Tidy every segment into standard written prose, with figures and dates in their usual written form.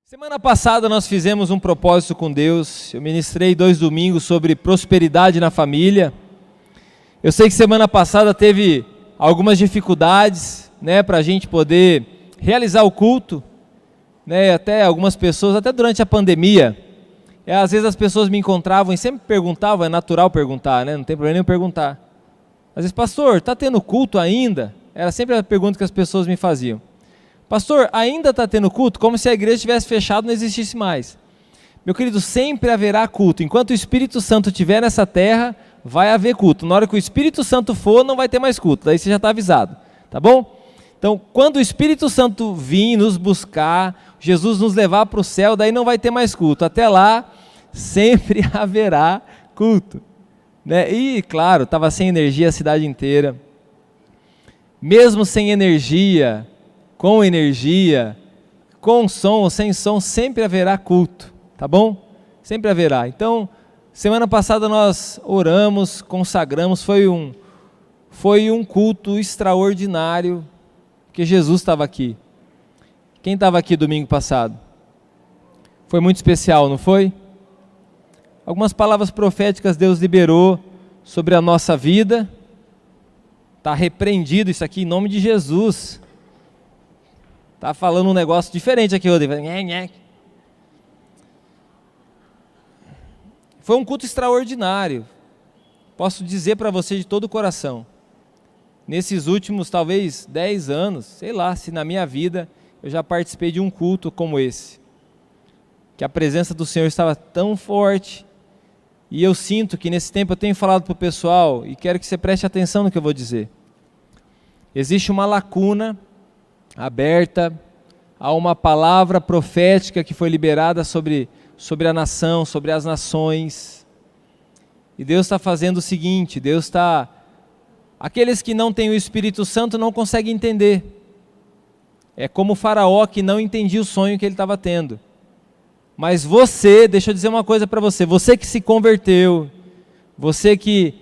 Semana passada nós fizemos um propósito com Deus, eu ministrei 2 domingos sobre prosperidade na família. Eu sei que semana passada teve algumas dificuldades, para a gente poder realizar o culto, até algumas pessoas, até durante a pandemia, às vezes as pessoas me encontravam e sempre perguntavam, é natural perguntar, não tem problema nenhum perguntar. Às vezes, pastor, está tendo culto ainda? Era sempre a pergunta que as pessoas me faziam. Pastor, ainda está tendo culto? Como se a igreja tivesse fechado e não existisse mais. Meu querido, sempre haverá culto. Enquanto o Espírito Santo estiver nessa terra, vai haver culto. Na hora que o Espírito Santo for, não vai ter mais culto. Daí você já está avisado, tá bom? Então, quando o Espírito Santo vir nos buscar, Jesus nos levar para o céu, daí não vai ter mais culto. Até lá, sempre haverá culto. E, claro, estava sem energia a cidade inteira. Mesmo sem energia, com som ou sem som, sempre haverá culto, tá bom? Sempre haverá. Então, semana passada nós oramos, consagramos, foi um culto extraordinário, porque Jesus estava aqui. Quem estava aqui domingo passado? Foi muito especial, não foi? Algumas palavras proféticas Deus liberou sobre a nossa vida. Está repreendido isso aqui em nome de Jesus. Está falando um negócio diferente aqui, Rodrigo. Foi um culto extraordinário. Posso dizer para você de todo o coração. Nesses últimos, talvez, 10 anos, sei lá, se na minha vida eu já participei de um culto como esse. Que a presença do Senhor estava tão forte. E eu sinto que nesse tempo eu tenho falado para o pessoal, e quero que você preste atenção no que eu vou dizer. Existe uma lacuna aberta a uma palavra profética que foi liberada sobre a nação, sobre as nações. E Deus está fazendo o seguinte, aqueles que não têm o Espírito Santo não conseguem entender. É como o faraó que não entendia o sonho que ele estava tendo. Mas você, deixa eu dizer uma coisa para você, você que se converteu, você que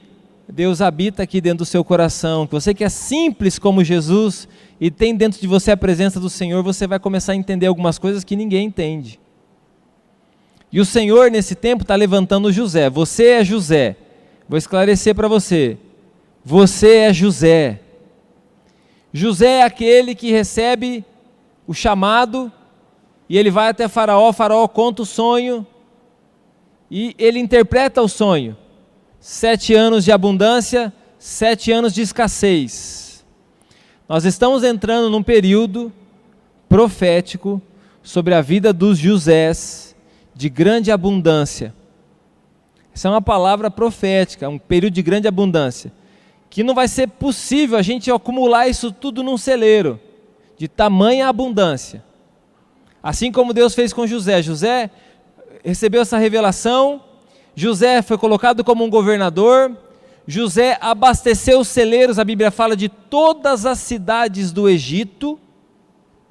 Deus habita aqui dentro do seu coração, você que é simples como Jesus e tem dentro de você a presença do Senhor, você vai começar a entender algumas coisas que ninguém entende. E o Senhor nesse tempo está levantando José. Você é José. Vou esclarecer para você. Você é José. José é aquele que recebe o chamado e ele vai até Faraó conta o sonho e ele interpreta o sonho. 7 anos de abundância, 7 anos de escassez. Nós estamos entrando num período profético sobre a vida dos Josés de grande abundância. Essa é uma palavra profética, um período de grande abundância, que não vai ser possível a gente acumular isso tudo num celeiro, de tamanha abundância. Assim como Deus fez com José. José recebeu essa revelação, José foi colocado como um governador, José abasteceu os celeiros, a Bíblia fala de todas as cidades do Egito,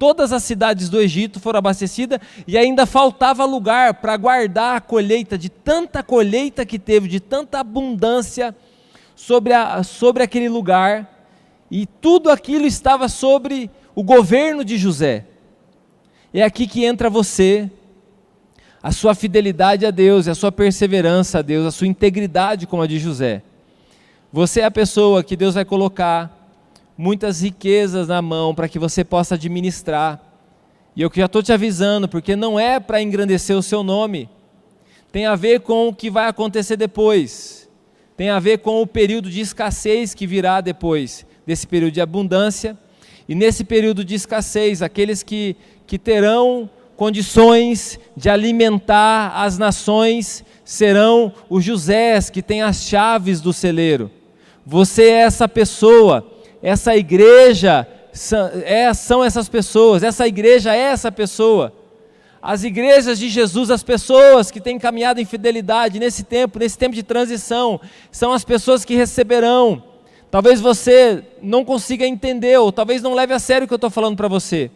todas as cidades do Egito foram abastecidas e ainda faltava lugar para guardar a colheita, de tanta colheita que teve, de tanta abundância sobre aquele lugar, e tudo aquilo estava sobre o governo de José. É aqui que entra você, a sua fidelidade a Deus, a sua perseverança a Deus, a sua integridade como a de José. Você é a pessoa que Deus vai colocar muitas riquezas na mão para que você possa administrar. E eu já estou te avisando, porque não é para engrandecer o seu nome, tem a ver com o que vai acontecer depois, tem a ver com o período de escassez que virá depois desse período de abundância. E nesse período de escassez, aqueles que terão condições de alimentar as nações serão os Josés que têm as chaves do celeiro. Você é essa pessoa, essa igreja são essas pessoas, essa igreja é essa pessoa. As igrejas de Jesus, as pessoas que têm caminhado em fidelidade nesse tempo de transição, são as pessoas que receberão. Talvez você não consiga entender, ou talvez não leve a sério o que eu estou falando para você.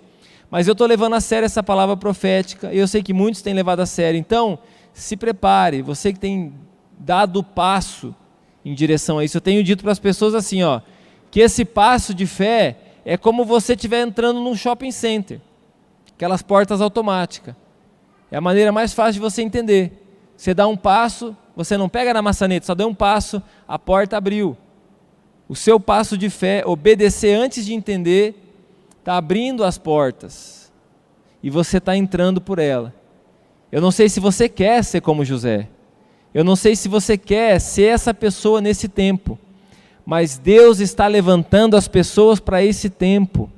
Mas eu estou levando a sério essa palavra profética, e eu sei que muitos têm levado a sério. Então, se prepare, você que tem dado o passo em direção a isso. Eu tenho dito para as pessoas assim, que esse passo de fé é como você estiver entrando num shopping center, aquelas portas automáticas. É a maneira mais fácil de você entender. Você dá um passo, você não pega na maçaneta, só deu um passo, a porta abriu. O seu passo de fé, obedecer antes de entender, está abrindo as portas. E você está entrando por ela. Eu não sei se você quer ser como José. Eu não sei se você quer ser essa pessoa nesse tempo. Mas Deus está levantando as pessoas para esse tempo.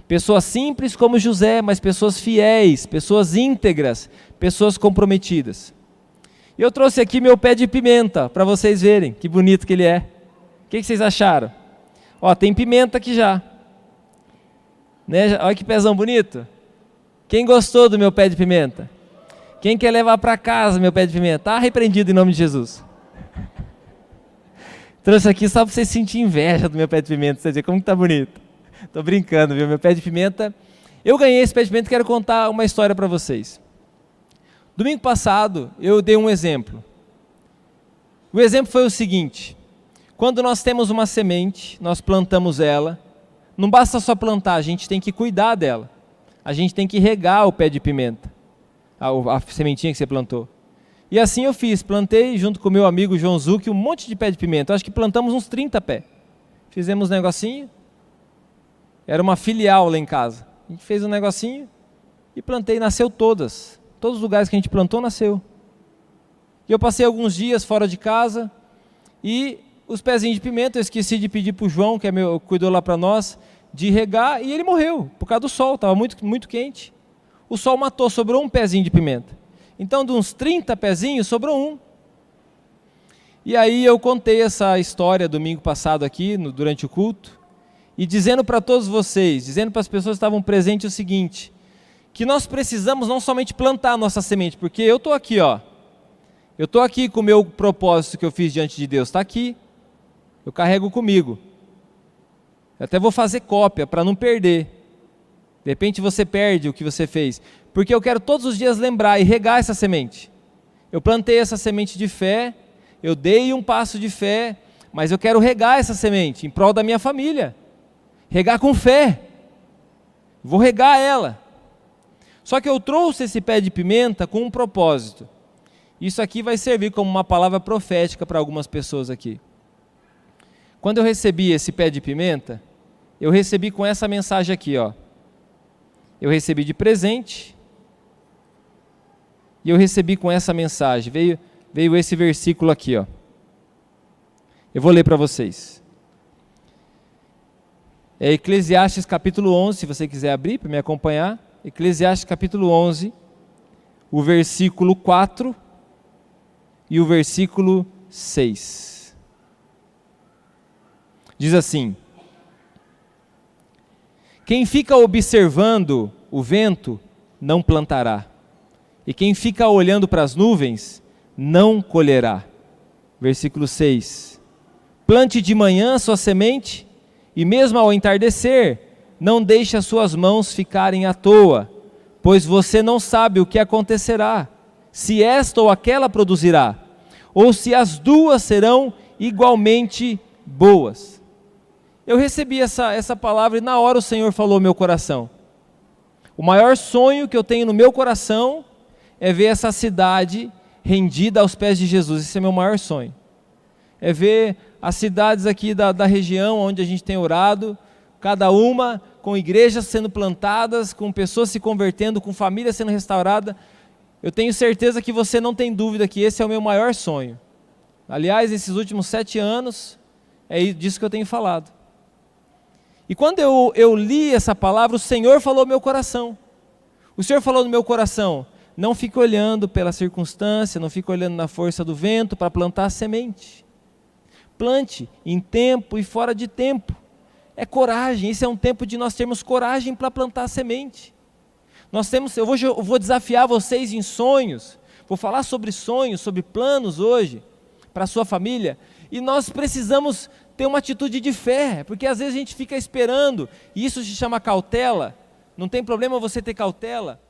Pessoas simples como José, mas pessoas fiéis, pessoas íntegras, pessoas comprometidas. E eu trouxe aqui meu pé de pimenta, para vocês verem que bonito que ele é. O que vocês acharam? Ó, tem pimenta aqui já. Né? Olha que pezão bonito. Quem gostou do meu pé de pimenta? Quem quer levar para casa meu pé de pimenta? Está repreendido em nome de Jesus. Trouxe aqui só para você sentir inveja do meu pé de pimenta, você dizer como que tá bonito. Tô brincando, viu? Meu pé de pimenta. Eu ganhei esse pé de pimenta e quero contar uma história para vocês. Domingo passado, eu dei um exemplo. O exemplo foi o seguinte: quando nós temos uma semente, nós plantamos ela, não basta só plantar, a gente tem que cuidar dela. A gente tem que regar o pé de pimenta, a sementinha que você plantou. E assim eu fiz, plantei junto com o meu amigo João Zucchi um monte de pé de pimenta. Eu acho que plantamos uns 30 pés. Fizemos um negocinho, era uma filial lá em casa. A gente fez um negocinho e plantei, nasceu todas. Todos os lugares que a gente plantou, nasceu. E eu passei alguns dias fora de casa e os pezinhos de pimenta, eu esqueci de pedir para o João, que cuidou lá para nós, de regar, e ele morreu, por causa do sol, estava muito, muito quente. O sol matou, sobrou um pezinho de pimenta. Então, de uns 30 pezinhos, sobrou um. E aí eu contei essa história domingo passado aqui, durante o culto, e dizendo para todos vocês, dizendo para as pessoas que estavam presentes o seguinte, que nós precisamos não somente plantar a nossa semente, porque eu estou aqui, ó, eu estou aqui com o meu propósito que eu fiz diante de Deus, está aqui, eu carrego comigo. Eu até vou fazer cópia para não perder. De repente você perde o que você fez, porque eu quero todos os dias lembrar e regar essa semente. Eu plantei essa semente de fé, eu dei um passo de fé, mas eu quero regar essa semente em prol da minha família. Regar com fé. Vou regar ela. Só que eu trouxe esse pé de pimenta com um propósito. Isso aqui vai servir como uma palavra profética para algumas pessoas aqui. Quando eu recebi esse pé de pimenta, eu recebi com essa mensagem aqui, ó. Eu recebi de presente e eu recebi com essa mensagem. Veio esse versículo aqui, ó. Eu vou ler para vocês. É Eclesiastes capítulo 11, se você quiser abrir para me acompanhar. Eclesiastes capítulo 11, o versículo 4 e o versículo 6. Diz assim: quem fica observando o vento não plantará, e quem fica olhando para as nuvens não colherá. Versículo 6. Plante de manhã sua semente, e mesmo ao entardecer, não deixe as suas mãos ficarem à toa, pois você não sabe o que acontecerá, se esta ou aquela produzirá, ou se as duas serão igualmente boas. Eu recebi essa palavra e na hora o Senhor falou ao meu coração. O maior sonho que eu tenho no meu coração é ver essa cidade rendida aos pés de Jesus. Esse é meu maior sonho. É ver as cidades aqui da região onde a gente tem orado, cada uma com igrejas sendo plantadas, com pessoas se convertendo, com famílias sendo restauradas. Eu tenho certeza que você não tem dúvida que esse é o meu maior sonho. Aliás, esses últimos 7 anos, é disso que eu tenho falado. E quando eu li essa palavra, o Senhor falou no meu coração. O Senhor falou no meu coração: não fique olhando pela circunstância, não fique olhando na força do vento para plantar a semente. Plante em tempo e fora de tempo. É coragem, esse é um tempo de nós termos coragem para plantar a semente. Eu vou desafiar vocês em sonhos, vou falar sobre sonhos, sobre planos hoje, para a sua família, e nós precisamos ter uma atitude de fé, porque às vezes a gente fica esperando, e isso se chama cautela. Não tem problema você ter cautela,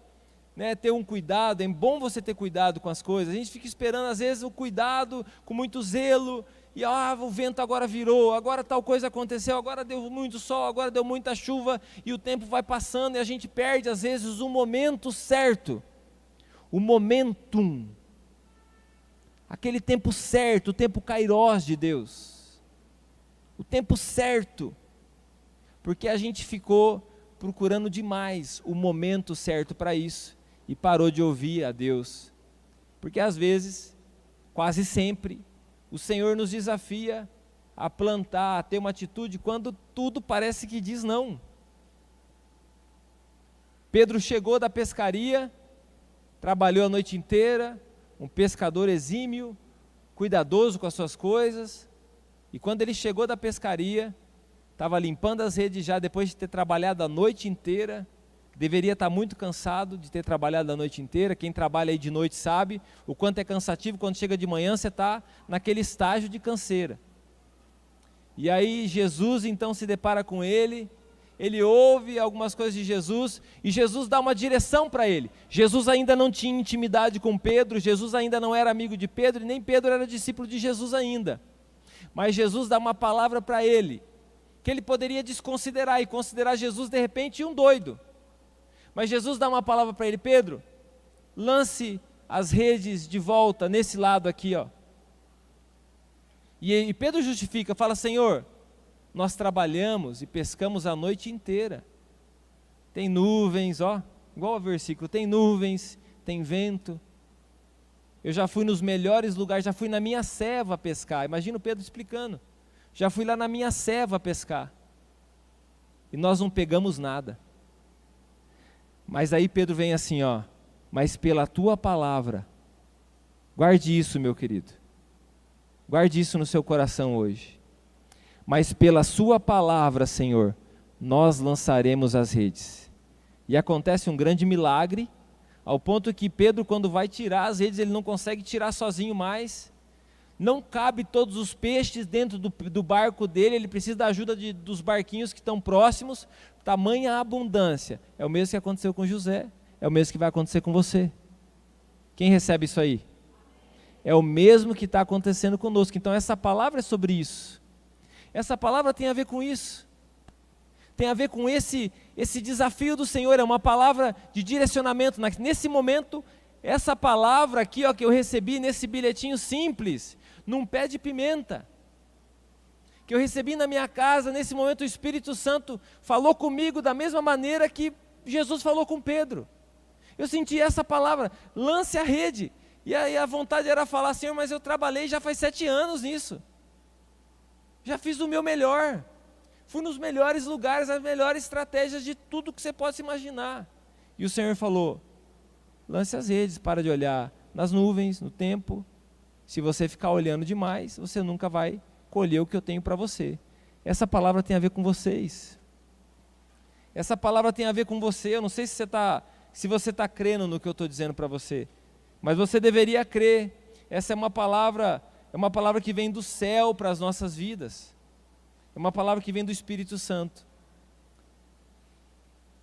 né? Ter um cuidado, é bom você ter cuidado com as coisas. A gente fica esperando às vezes o cuidado com muito zelo, e o vento agora virou, agora tal coisa aconteceu, agora deu muito sol, agora deu muita chuva, e o tempo vai passando e a gente perde às vezes o momento certo. o momentum, aquele tempo certo, o tempo kairós de Deus, o tempo certo, porque a gente ficou procurando demais o momento certo para isso e parou de ouvir a Deus, porque às vezes, quase sempre, o Senhor nos desafia a plantar, a ter uma atitude quando tudo parece que diz não. Pedro chegou da pescaria, trabalhou a noite inteira, um pescador exímio, cuidadoso com as suas coisas, e quando ele chegou da pescaria, estava limpando as redes já depois de ter trabalhado a noite inteira, deveria estar muito cansado de ter trabalhado a noite inteira. Quem trabalha aí de noite sabe o quanto é cansativo, quando chega de manhã você está naquele estágio de canseira. E aí Jesus então se depara com ele ouve algumas coisas de Jesus, e Jesus dá uma direção para ele. Jesus ainda não tinha intimidade com Pedro, Jesus ainda não era amigo de Pedro, e nem Pedro era discípulo de Jesus ainda. Mas Jesus dá uma palavra para ele, que ele poderia desconsiderar, e considerar Jesus de repente um doido. Mas Jesus dá uma palavra para ele: Pedro, lance as redes de volta nesse lado aqui, ó. E Pedro justifica, fala: Senhor, nós trabalhamos e pescamos a noite inteira. Tem nuvens, ó, igual ao versículo, tem nuvens, tem vento. Eu já fui nos melhores lugares, já fui na minha ceva pescar. Imagina o Pedro explicando. Já fui lá na minha ceva pescar. E nós não pegamos nada. Mas aí Pedro vem assim, ó: mas pela tua palavra. Guarde isso, meu querido. Guarde isso no seu coração hoje. Mas pela sua palavra, Senhor, nós lançaremos as redes. E acontece um grande milagre, ao ponto que Pedro, quando vai tirar as redes, ele não consegue tirar sozinho mais. Não cabe todos os peixes dentro do barco dele, ele precisa da ajuda dos barquinhos que estão próximos. Tamanha abundância. É o mesmo que aconteceu com José, é o mesmo que vai acontecer com você. Quem recebe isso aí? É o mesmo que está acontecendo conosco. Então essa palavra é sobre isso. Essa palavra tem a ver com isso. Tem a ver com esse desafio do Senhor. É uma palavra de direcionamento. Nesse momento, essa palavra aqui, ó, que eu recebi nesse bilhetinho simples, num pé de pimenta, que eu recebi na minha casa, nesse momento o Espírito Santo falou comigo da mesma maneira que Jesus falou com Pedro. Eu senti essa palavra: lance a rede. E aí a vontade era falar: Senhor, mas eu trabalhei já faz 7 anos nisso. Já fiz o meu melhor. Fui nos melhores lugares, as melhores estratégias de tudo que você possa imaginar. E o Senhor falou: lance as redes, para de olhar nas nuvens, no tempo. Se você ficar olhando demais, você nunca vai colher o que eu tenho para você. Essa palavra tem a ver com vocês. Essa palavra tem a ver com você. Eu não sei se você está crendo no que eu estou dizendo para você, mas você deveria crer. Essa é uma palavra que vem do céu para as nossas vidas. É uma palavra que vem do Espírito Santo.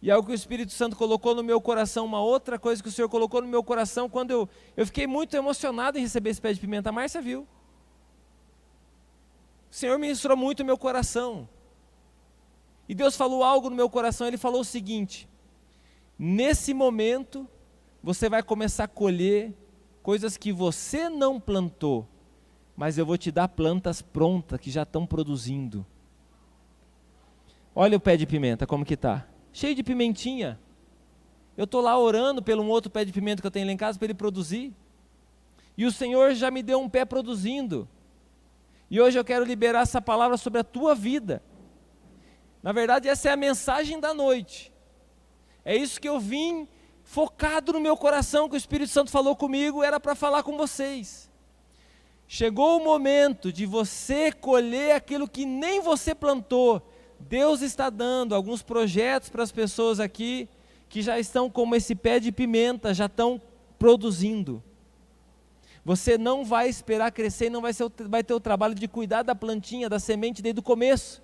E é algo que o Espírito Santo colocou no meu coração, uma outra coisa que o Senhor colocou no meu coração, quando eu fiquei muito emocionado em receber esse pé de pimenta. A Márcia viu. O Senhor ministrou muito o meu coração. E Deus falou algo no meu coração. Ele falou o seguinte: nesse momento, você vai começar a colher coisas que você não plantou, mas eu vou te dar plantas prontas que já estão produzindo. Olha o pé de pimenta, como que está. Cheio de pimentinha. Eu estou lá orando pelo um outro pé de pimenta que eu tenho lá em casa para ele produzir. E o Senhor já me deu um pé produzindo. E hoje eu quero liberar essa palavra sobre a tua vida. Na verdade, essa é a mensagem da noite. É isso que eu vim focado no meu coração, que o Espírito Santo falou comigo, era para falar com vocês. Chegou o momento de você colher aquilo que nem você plantou. Deus está dando alguns projetos para as pessoas aqui, que já estão como esse pé de pimenta, já estão produzindo. Você não vai esperar crescer, não vai ter o trabalho de cuidar da plantinha, da semente desde o começo.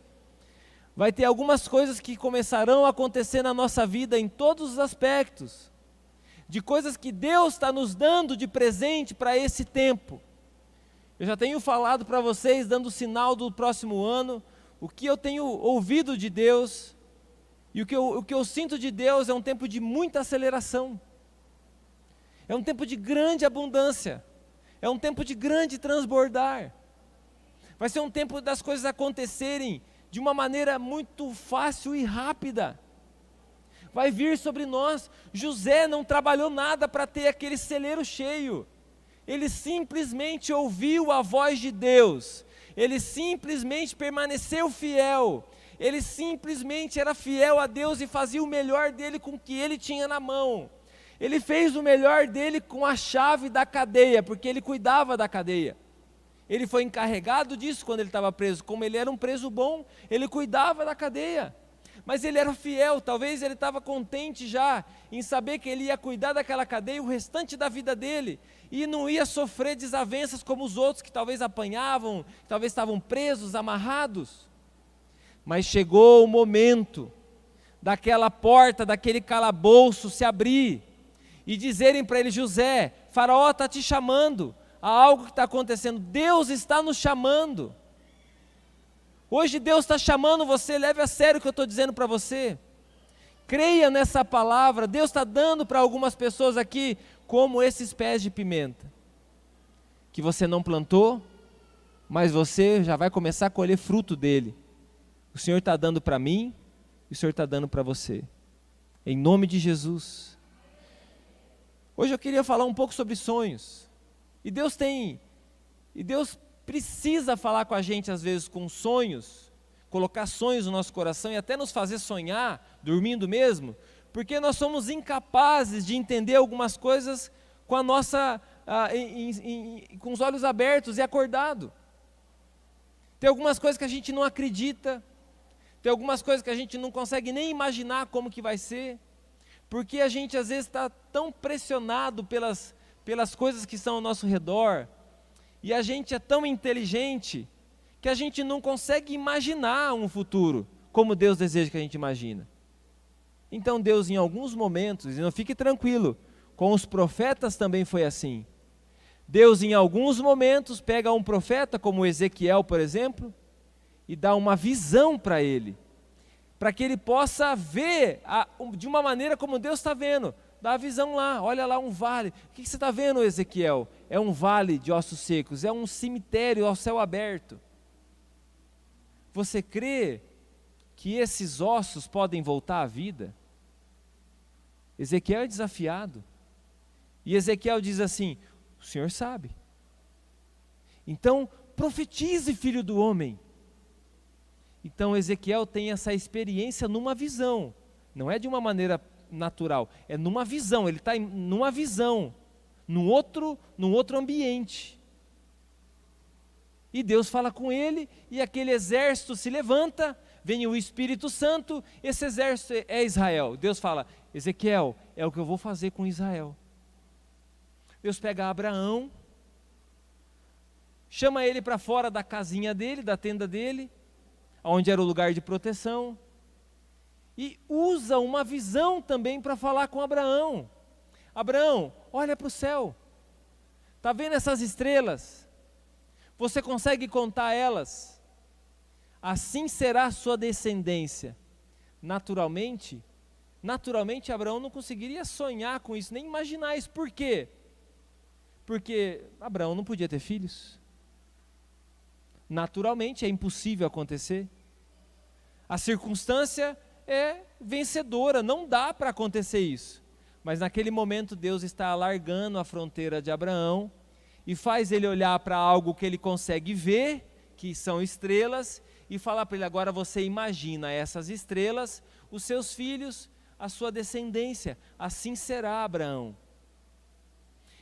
Vai ter algumas coisas que começarão a acontecer na nossa vida em todos os aspectos, de coisas que Deus está nos dando de presente para esse tempo. Eu já tenho falado para vocês, dando o sinal do próximo ano, o que eu tenho ouvido de Deus, e o que eu sinto de Deus é um tempo de muita aceleração. É um tempo de grande abundância. É um tempo de grande transbordar. Vai ser um tempo das coisas acontecerem de uma maneira muito fácil e rápida. Vai vir sobre nós. José não trabalhou nada para ter aquele celeiro cheio. Ele simplesmente ouviu a voz de Deus. Ele simplesmente permaneceu fiel. Ele simplesmente era fiel a Deus e fazia o melhor dele com o que ele tinha na mão. Ele fez o melhor dele com a chave da cadeia, porque ele cuidava da cadeia. Ele foi encarregado disso quando ele estava preso. Como ele era um preso bom, ele cuidava da cadeia. Mas ele era fiel, talvez ele estava contente já em saber que ele ia cuidar daquela cadeia o restante da vida dele. E não ia sofrer desavenças como os outros que talvez apanhavam, talvez estavam presos, amarrados. Mas chegou o momento daquela porta, daquele calabouço se abrir e dizerem para ele: José, Faraó está te chamando, há algo que está acontecendo, Deus está nos chamando. Hoje Deus está chamando você, leve a sério o que eu estou dizendo para você. Creia nessa palavra, Deus está dando para algumas pessoas aqui, como esses pés de pimenta, que você não plantou, mas você já vai começar a colher fruto dele. O Senhor está dando para mim, e o Senhor está dando para você, em nome de Jesus. Hoje eu queria falar um pouco sobre sonhos, e Deus precisa falar com a gente às vezes com sonhos, colocar sonhos no nosso coração e até nos fazer sonhar, dormindo mesmo, porque nós somos incapazes de entender algumas coisas com a nossa, com os olhos abertos e acordado. Tem algumas coisas que a gente não acredita, tem algumas coisas que a gente não consegue nem imaginar como que vai ser, porque a gente às vezes está tão pressionado pelas coisas que estão ao nosso redor, e a gente é tão inteligente que a gente não consegue imaginar um futuro como Deus deseja que a gente imagina. Então Deus, em alguns momentos, e não fique tranquilo, com os profetas também foi assim. Deus, em alguns momentos, pega um profeta como Ezequiel, por exemplo, e dá uma visão para ele, para que ele possa ver de uma maneira como Deus está vendo. Dá a visão lá, olha lá um vale. O que você está vendo, Ezequiel? É um vale de ossos secos, é um cemitério ao céu aberto. Você crê que esses ossos podem voltar à vida? Ezequiel é desafiado. E Ezequiel diz assim: o Senhor sabe. Então, profetize, filho do homem. Então Ezequiel tem essa experiência numa visão. Não é de uma maneira natural, é numa visão, ele está numa visão, num outro ambiente. E Deus fala com ele, e aquele exército se levanta, vem o Espírito Santo, esse exército é Israel. Deus fala: Ezequiel, é o que eu vou fazer com Israel. Deus pega Abraão, chama ele para fora da casinha dele, da tenda dele, onde era o lugar de proteção, e usa uma visão também para falar com Abraão. Abraão, olha para o céu, está vendo essas estrelas? Você consegue contar elas? Assim será a sua descendência. Naturalmente Abraão não conseguiria sonhar com isso, nem imaginar isso. Por quê? Porque Abraão não podia ter filhos. Naturalmente é impossível acontecer. A circunstância é vencedora, não dá para acontecer isso. Mas naquele momento Deus está alargando a fronteira de Abraão e faz ele olhar para algo que ele consegue ver, que são estrelas, e falar para ele: agora você imagina essas estrelas, os seus filhos, a sua descendência, assim será, Abraão.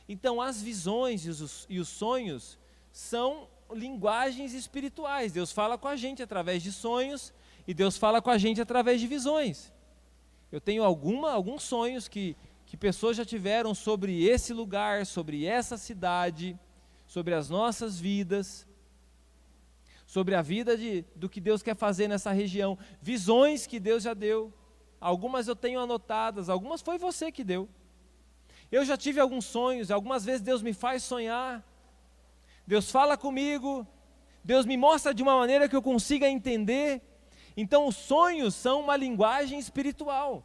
Então as visões e os sonhos são linguagens espirituais. Deus fala com a gente através de sonhos, e Deus fala com a gente através de visões. Eu tenho alguns sonhos que pessoas já tiveram sobre esse lugar, sobre essa cidade, sobre as nossas vidas, sobre a vida do que Deus quer fazer nessa região. Visões que Deus já deu. Algumas eu tenho anotadas, algumas foi você que deu. Eu já tive alguns sonhos, algumas vezes Deus me faz sonhar. Deus fala comigo, Deus me mostra de uma maneira que eu consiga entender. Então os sonhos são uma linguagem espiritual.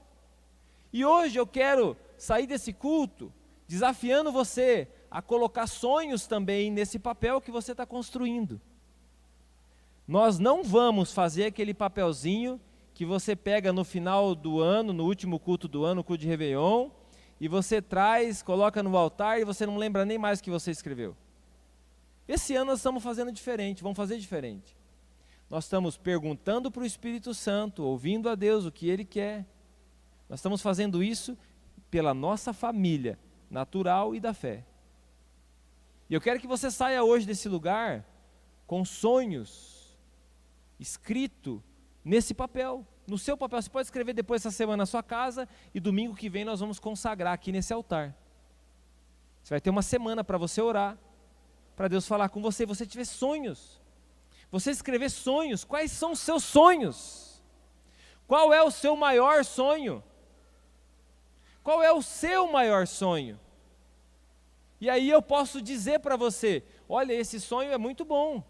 E hoje eu quero sair desse culto desafiando você a colocar sonhos também nesse papel que você está construindo. Nós não vamos fazer aquele papelzinho que você pega no final do ano, no último culto do ano, o culto de Réveillon, e você traz, coloca no altar e você não lembra nem mais o que você escreveu. Esse ano nós estamos fazendo diferente, vamos fazer diferente. Nós estamos perguntando para o Espírito Santo, ouvindo a Deus o que Ele quer. Nós estamos fazendo isso pela nossa família, natural e da fé. E eu quero que você saia hoje desse lugar com sonhos escrito nesse papel, no seu papel. Você pode escrever depois essa semana na sua casa e domingo que vem nós vamos consagrar aqui nesse altar. Você vai ter uma semana para você orar, para Deus falar com você, você tiver sonhos. Você escrever sonhos, quais são os seus sonhos? Qual é o seu maior sonho? Qual é o seu maior sonho? E aí eu posso dizer para você, olha, esse sonho é muito bom,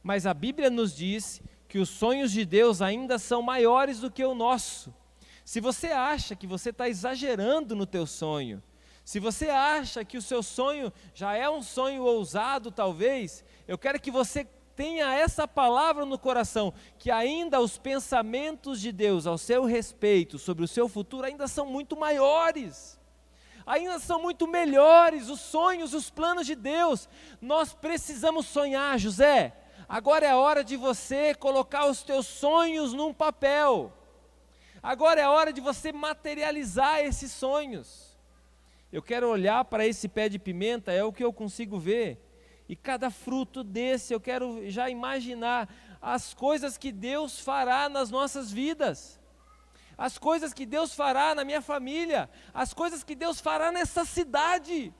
mas a Bíblia nos diz que os sonhos de Deus ainda são maiores do que o nosso. Se você acha que você está exagerando no teu sonho, se você acha que o seu sonho já é um sonho ousado talvez, eu quero que você tenha essa palavra no coração, que ainda os pensamentos de Deus ao seu respeito, sobre o seu futuro, ainda são muito maiores, ainda são muito melhores, os sonhos, os planos de Deus. Nós precisamos sonhar, José. Agora é a hora de você colocar os teus sonhos num papel. Agora é a hora de você materializar esses sonhos. Eu quero olhar para esse pé de pimenta, é o que eu consigo ver. E cada fruto desse, eu quero já imaginar as coisas que Deus fará nas nossas vidas. As coisas que Deus fará na minha família. As coisas que Deus fará nessa cidade.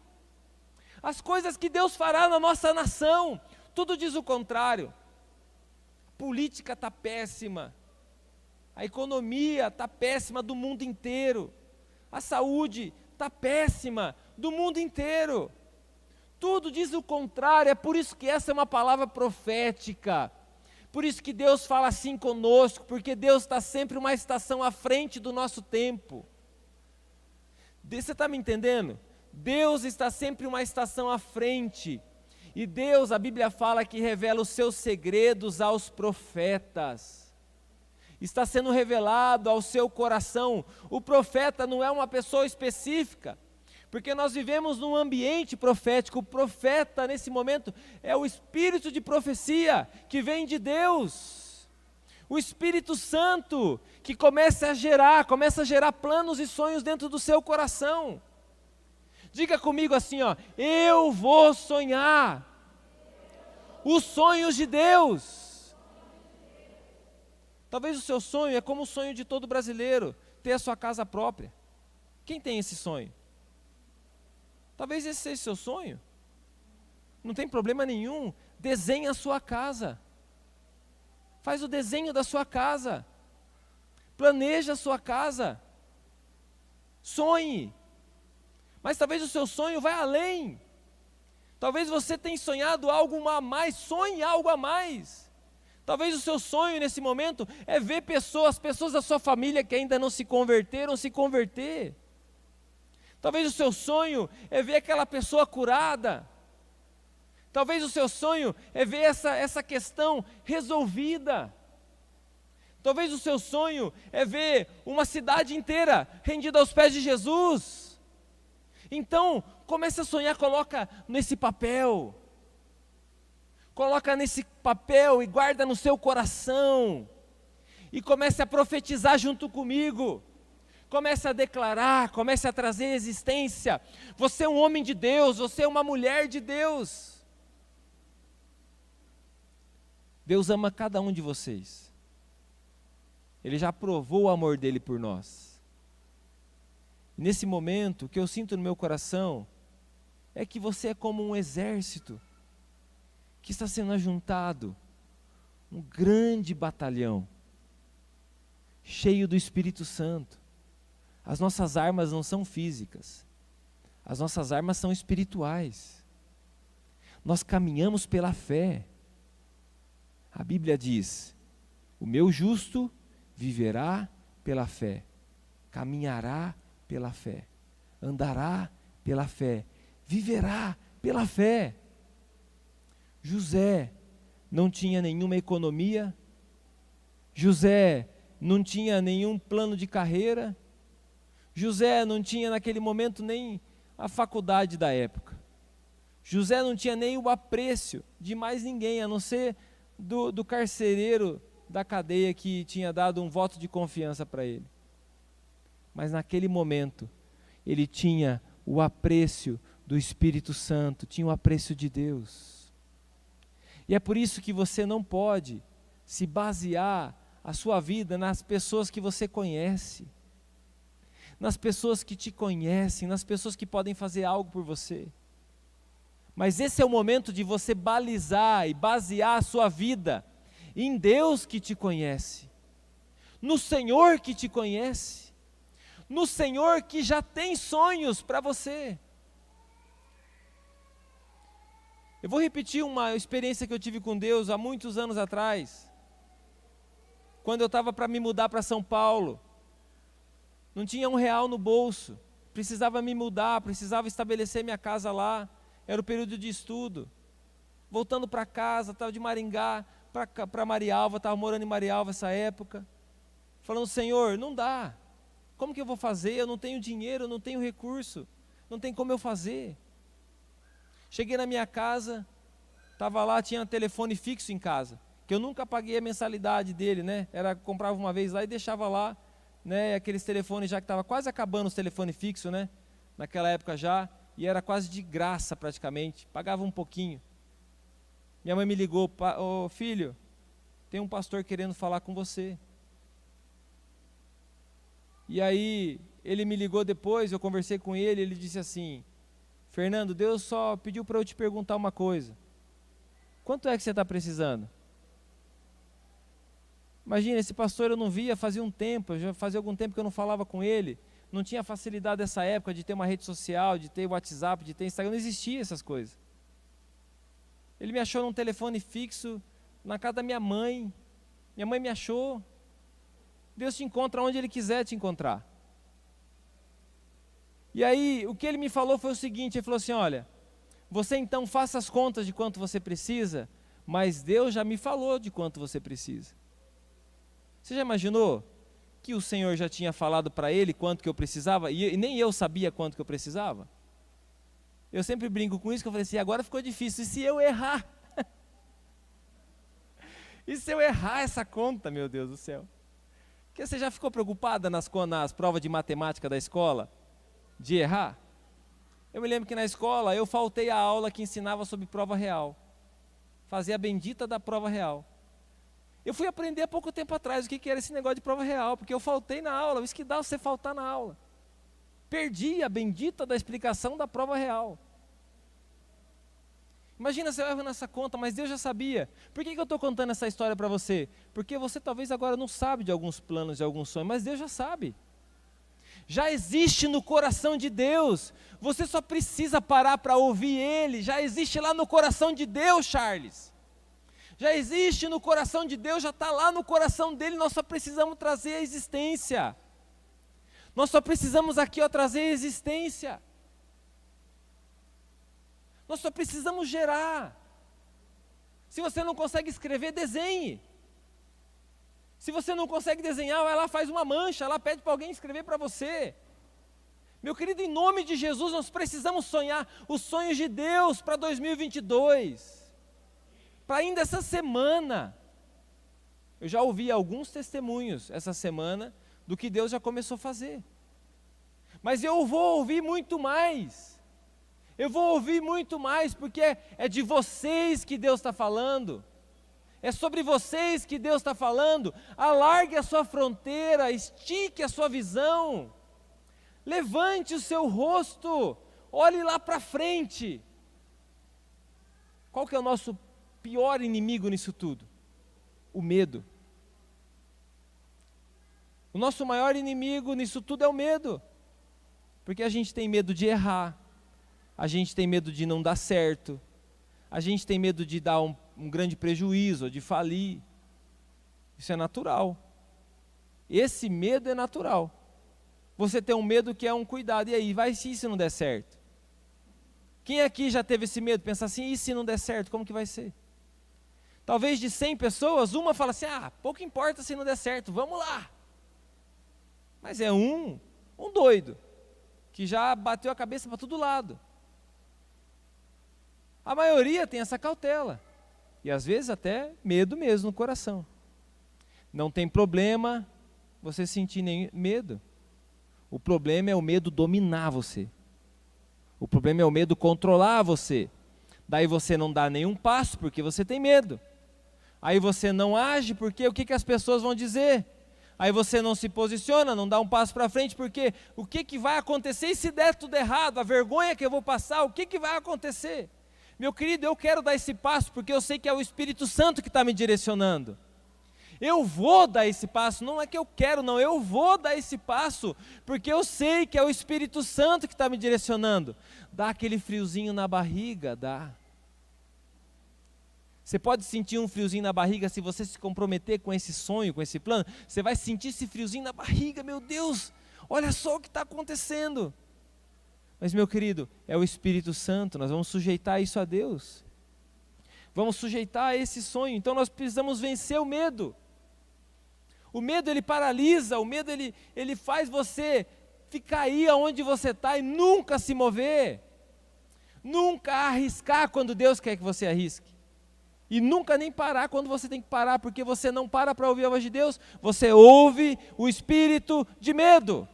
As coisas que Deus fará na nossa nação. Tudo diz o contrário. A política está péssima. A economia está péssima do mundo inteiro. A saúde está péssima do mundo inteiro. Tudo diz o contrário, é por isso que essa é uma palavra profética. Por isso que Deus fala assim conosco, porque Deus está sempre uma estação à frente do nosso tempo. Você está me entendendo? Deus está sempre uma estação à frente. E Deus, a Bíblia fala que revela os seus segredos aos profetas. Está sendo revelado ao seu coração. O profeta não é uma pessoa específica, porque nós vivemos num ambiente profético. O profeta, nesse momento, é o espírito de profecia que vem de Deus. O Espírito Santo que começa a gerar planos e sonhos dentro do seu coração. Diga comigo assim, ó, eu vou sonhar os sonhos de Deus. Talvez o seu sonho é como o sonho de todo brasileiro, ter a sua casa própria. Quem tem esse sonho? Talvez esse seja o seu sonho. Não tem problema nenhum, desenhe a sua casa. Faz o desenho da sua casa. Planeja a sua casa. Sonhe. Mas talvez o seu sonho vá além. Talvez você tenha sonhado algo a mais, sonhe algo a mais. Talvez o seu sonho nesse momento é ver pessoas da sua família que ainda não se converteram, se converter. Talvez o seu sonho é ver aquela pessoa curada. Talvez o seu sonho é ver essa questão resolvida. Talvez o seu sonho é ver uma cidade inteira rendida aos pés de Jesus. Então, comece a sonhar, coloca nesse papel. Coloca nesse papel e guarda no seu coração. E comece a profetizar junto comigo. Comece a declarar, comece a trazer existência. Você é um homem de Deus, você é uma mulher de Deus. Deus ama cada um de vocês. Ele já provou o amor dele por nós. Nesse momento, o que eu sinto no meu coração é que você é como um exército que está sendo ajuntado, um grande batalhão, cheio do Espírito Santo. As nossas armas não são físicas, as nossas armas são espirituais. Nós caminhamos pela fé. A Bíblia diz: o meu justo viverá pela fé, caminhará pela fé, andará pela fé. Viverá pela fé. José não tinha nenhuma economia, José não tinha nenhum plano de carreira, José não tinha naquele momento nem a faculdade da época, José não tinha nem o apreço de mais ninguém, a não ser do carcereiro da cadeia que tinha dado um voto de confiança para ele. Mas naquele momento, ele tinha o apreço do Espírito Santo, tinha o apreço de Deus. E é por isso que você não pode se basear a sua vida nas pessoas que você conhece, nas pessoas que te conhecem, nas pessoas que podem fazer algo por você. Mas esse é o momento de você balizar e basear a sua vida em Deus que te conhece, no Senhor que te conhece, no Senhor que já tem sonhos para você. Eu vou repetir uma experiência que eu tive com Deus há muitos anos atrás, quando eu estava para me mudar para São Paulo. Não tinha R$1 no bolso, precisava me mudar, precisava estabelecer minha casa lá, era o período de estudo. Voltando para casa, estava de Maringá para Marialva, estava morando em Marialva essa época, falando: Senhor, não dá, como que eu vou fazer? Eu não tenho dinheiro, eu não tenho recurso, não tem como eu fazer. Cheguei na minha casa, estava lá, tinha um telefone fixo em casa, que eu nunca paguei a mensalidade dele, né? Comprava uma vez lá e deixava lá, né? Aqueles telefones já que estava quase acabando os telefones fixos, né? Naquela época já, e era quase de graça praticamente, pagava um pouquinho. Minha mãe me ligou: ô filho, tem um pastor querendo falar com você. E aí, ele me ligou depois, eu conversei com ele, ele disse assim: Fernando, Deus só pediu para eu te perguntar uma coisa. Quanto é que você está precisando? Imagina, esse pastor eu não via fazia um tempo, já fazia algum tempo que eu não falava com ele, não tinha facilidade dessa época de ter uma rede social, de ter WhatsApp, de ter Instagram, não existia essas coisas. Ele me achou num telefone fixo, na casa da minha mãe me achou. Deus te encontra onde Ele quiser te encontrar. E aí, o que ele me falou foi o seguinte, ele falou assim: olha, você então faça as contas de quanto você precisa, mas Deus já me falou de quanto você precisa. Você já imaginou que o Senhor já tinha falado para ele quanto que eu precisava, e nem eu sabia quanto que eu precisava? Eu sempre brinco com isso, que eu falei assim: agora ficou difícil, e se eu errar? E se eu errar essa conta, meu Deus do céu? Porque você já ficou preocupada nas provas de matemática da escola? De errar? Eu me lembro que na escola eu faltei a aula que ensinava sobre prova real. Fazia a bendita da prova real. Eu fui aprender há pouco tempo atrás o que era esse negócio de prova real, porque eu faltei na aula. Isso que dá você faltar na aula. Perdi a bendita da explicação da prova real. Imagina se eu erro nessa conta, mas Deus já sabia. Por que eu estou contando essa história para você? Porque você talvez agora não sabe de alguns planos, de alguns sonhos, mas Deus já sabe. Já existe no coração de Deus, você só precisa parar para ouvir Ele. Já existe lá no coração de Deus, Charles. Já existe no coração de Deus, já está lá no coração dEle, nós só precisamos trazer a existência. Nós só precisamos aqui trazer a existência. Nós só precisamos gerar. Se você não consegue escrever, desenhe. Se você não consegue desenhar, vai lá, faz uma mancha, lá pede para alguém escrever para você. Meu querido, em nome de Jesus, nós precisamos sonhar os sonhos de Deus para 2022. Para ainda essa semana. Eu já ouvi alguns testemunhos essa semana do que Deus já começou a fazer. Mas eu vou ouvir muito mais. Eu vou ouvir muito mais, porque é de vocês que Deus está falando. É sobre vocês que Deus está falando. Alargue a sua fronteira, estique a sua visão. Levante o seu rosto, olhe lá para frente. Qual que é o nosso pior inimigo nisso tudo? O medo. O nosso maior inimigo nisso tudo é o medo. Porque a gente tem medo de errar. A gente tem medo de não dar certo. A gente tem medo de dar um grande prejuízo, de falir. Isso é natural. Esse medo é natural. Você tem um medo que é um cuidado. E aí, vai se isso não der certo? Quem aqui já teve esse medo? Pensar assim, e se não der certo, como que vai ser? Talvez de 100 pessoas, uma fala assim, pouco importa se não der certo, vamos lá. Mas é um doido, que já bateu a cabeça para todo lado. A maioria tem essa cautela, e às vezes até medo mesmo no coração. Não tem problema você sentir nem medo. O problema é o medo dominar você. O problema é o medo controlar você. Daí você não dá nenhum passo porque você tem medo. Aí você não age porque o que as pessoas vão dizer? Aí você não se posiciona, não dá um passo para frente porque o que vai acontecer e se der tudo errado? A vergonha que eu vou passar, o que vai acontecer? Meu querido, eu quero dar esse passo porque eu sei que é o Espírito Santo que está me direcionando. Eu vou dar esse passo, não é que eu quero, não, eu vou dar esse passo, porque eu sei que é o Espírito Santo que está me direcionando. Dá aquele friozinho na barriga, dá. Você pode sentir um friozinho na barriga se você se comprometer com esse sonho, com esse plano. Você vai sentir esse friozinho na barriga, meu Deus, olha só o que está acontecendo. Mas meu querido, é o Espírito Santo, nós vamos sujeitar isso a Deus. Vamos sujeitar a esse sonho, então nós precisamos vencer o medo. O medo ele paralisa, o medo ele faz você ficar aí onde você está e nunca se mover. Nunca arriscar quando Deus quer que você arrisque. E nunca nem parar quando você tem que parar, porque você não para ouvir a voz de Deus, você ouve o espírito de medo.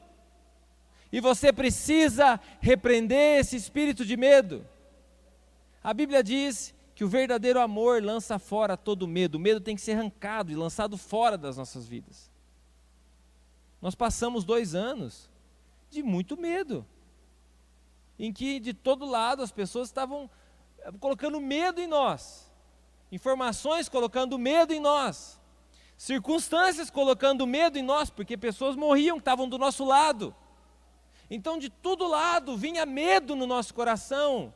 E você precisa repreender esse espírito de medo. A Bíblia diz que o verdadeiro amor lança fora todo medo. O medo tem que ser arrancado e lançado fora das nossas vidas. Nós passamos 2 anos de muito medo, em que de todo lado as pessoas estavam colocando medo em nós, informações colocando medo em nós, circunstâncias colocando medo em nós, porque pessoas morriam que estavam do nosso lado. Então de todo lado vinha medo no nosso coração.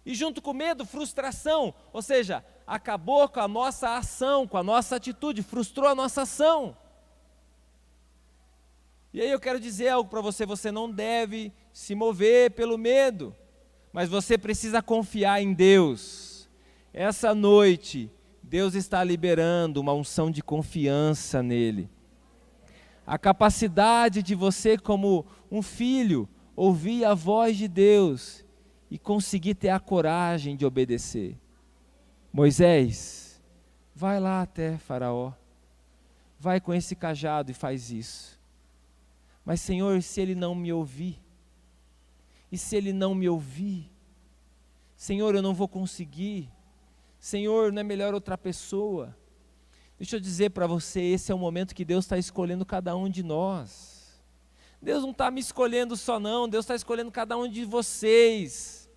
E junto com medo, frustração, ou seja, acabou com a nossa ação, com a nossa atitude, frustrou a nossa ação. E aí eu quero dizer algo para você, você não deve se mover pelo medo, mas você precisa confiar em Deus. Essa noite, Deus está liberando uma unção de confiança nele. A capacidade de você como um filho, ouvir a voz de Deus e conseguir ter a coragem de obedecer. Moisés, vai lá até Faraó, vai com esse cajado e faz isso. Mas Senhor, se ele não me ouvir? E se ele não me ouvir? Senhor, eu não vou conseguir. Senhor, não é melhor outra pessoa? Deixa eu dizer para você, esse é o momento que Deus está escolhendo cada um de nós. Deus não está me escolhendo só não, Deus está escolhendo cada um de vocês.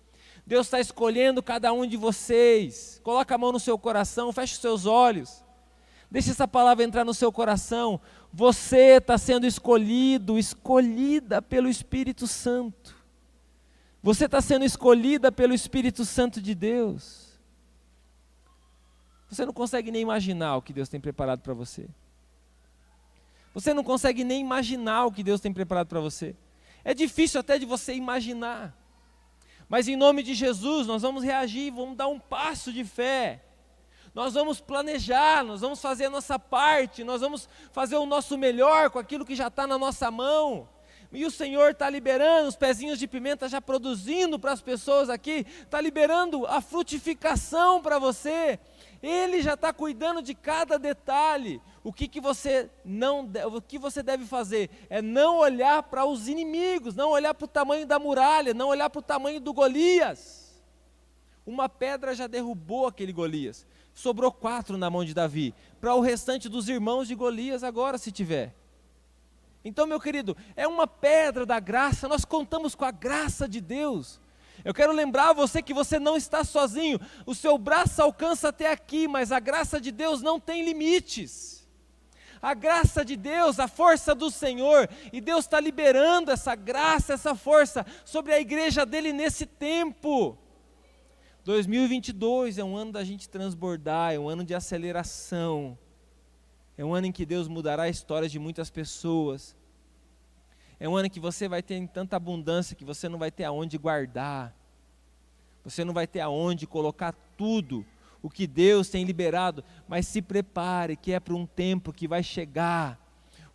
Deus está escolhendo cada um de vocês. Coloca a mão no seu coração, feche os seus olhos. Deixa essa palavra entrar no seu coração. Você está sendo escolhido, escolhida pelo Espírito Santo. Você está sendo escolhida pelo Espírito Santo de Deus. Você não consegue nem imaginar o que Deus tem preparado para você. Você não consegue nem imaginar o que Deus tem preparado para você. É difícil até de você imaginar. Mas em nome de Jesus, nós vamos reagir, vamos dar um passo de fé. Nós vamos planejar, nós vamos fazer a nossa parte, nós vamos fazer o nosso melhor com aquilo que já está na nossa mão. E o Senhor está liberando os pezinhos de pimenta, já produzindo para as pessoas aqui, está liberando a frutificação para você. Ele já está cuidando de cada detalhe. O que você deve fazer é não olhar para os inimigos, não olhar para o tamanho da muralha, não olhar para o tamanho do Golias. Uma pedra já derrubou aquele Golias. Sobrou 4 na mão de Davi, para o restante dos irmãos de Golias agora, se tiver. Então, meu querido, é uma pedra da graça, nós contamos com a graça de Deus. Eu quero lembrar você que você não está sozinho, o seu braço alcança até aqui, mas a graça de Deus não tem limites. A graça de Deus, a força do Senhor, e Deus está liberando essa graça, essa força sobre a igreja dele nesse tempo. 2022 é um ano da gente transbordar, é um ano de aceleração, é um ano em que Deus mudará a história de muitas pessoas. É um ano que você vai ter tanta abundância que você não vai ter aonde guardar. Você não vai ter aonde colocar tudo o que Deus tem liberado. Mas se prepare, que é para um tempo que vai chegar.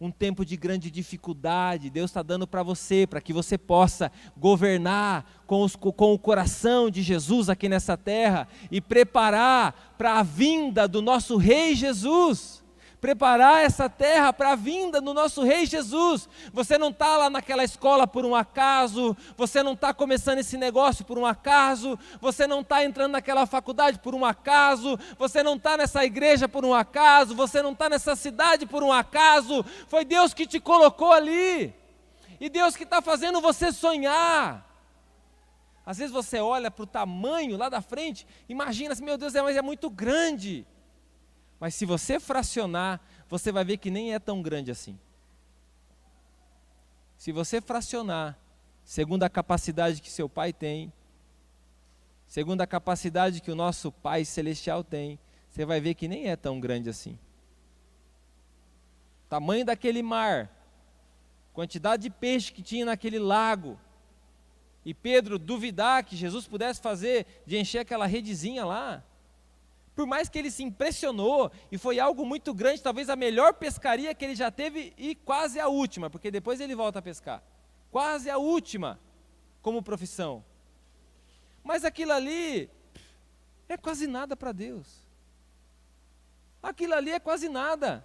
Um tempo de grande dificuldade, Deus está dando para você, para que você possa governar com o coração de Jesus aqui nessa terra e preparar para a vinda do nosso Rei Jesus. Preparar essa terra para a vinda do nosso Rei Jesus. Você não está lá naquela escola por um acaso, você não está começando esse negócio por um acaso, você não está entrando naquela faculdade por um acaso, você não está nessa igreja por um acaso, você não está nessa cidade por um acaso, foi Deus que te colocou ali, e Deus que está fazendo você sonhar. Às vezes você olha para o tamanho lá da frente, imagina assim, meu Deus, mas é muito grande. Mas se você fracionar, você vai ver que nem é tão grande assim. Se você fracionar, segundo a capacidade que seu pai tem, segundo a capacidade que o nosso Pai Celestial tem, você vai ver que nem é tão grande assim. Tamanho daquele mar, quantidade de peixe que tinha naquele lago, e Pedro duvidar que Jesus pudesse fazer, de encher aquela redezinha lá, por mais que ele se impressionou, e foi algo muito grande, talvez a melhor pescaria que ele já teve, e quase a última, porque depois ele volta a pescar, quase a última, como profissão, mas aquilo ali, é quase nada para Deus, aquilo ali é quase nada,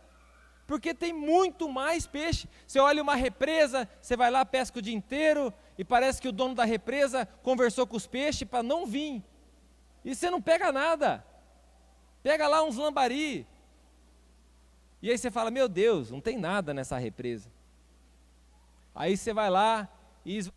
porque tem muito mais peixe. Você olha uma represa, você vai lá, pesca o dia inteiro, e parece que o dono da represa conversou com os peixes para não vir, e você não pega nada, pega lá uns lambari, e aí você fala, meu Deus, não tem nada nessa represa. Aí você vai lá e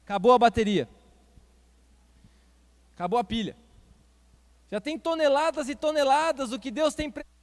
acabou a bateria, acabou a pilha. Já tem toneladas e toneladas do que Deus tem preparado.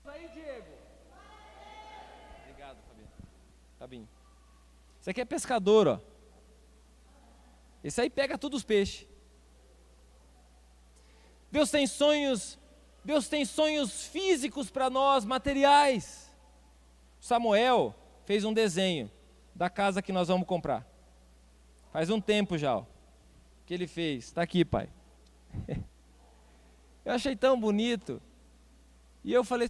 Aí, Diego. Obrigado, Fabinho. Esse aqui é pescador, ó. Esse aí pega todos os peixes. Deus tem sonhos físicos para nós, materiais. Samuel fez um desenho da casa que nós vamos comprar. Faz um tempo já, ó, que ele fez. Está aqui, pai. Eu achei tão bonito. E eu falei,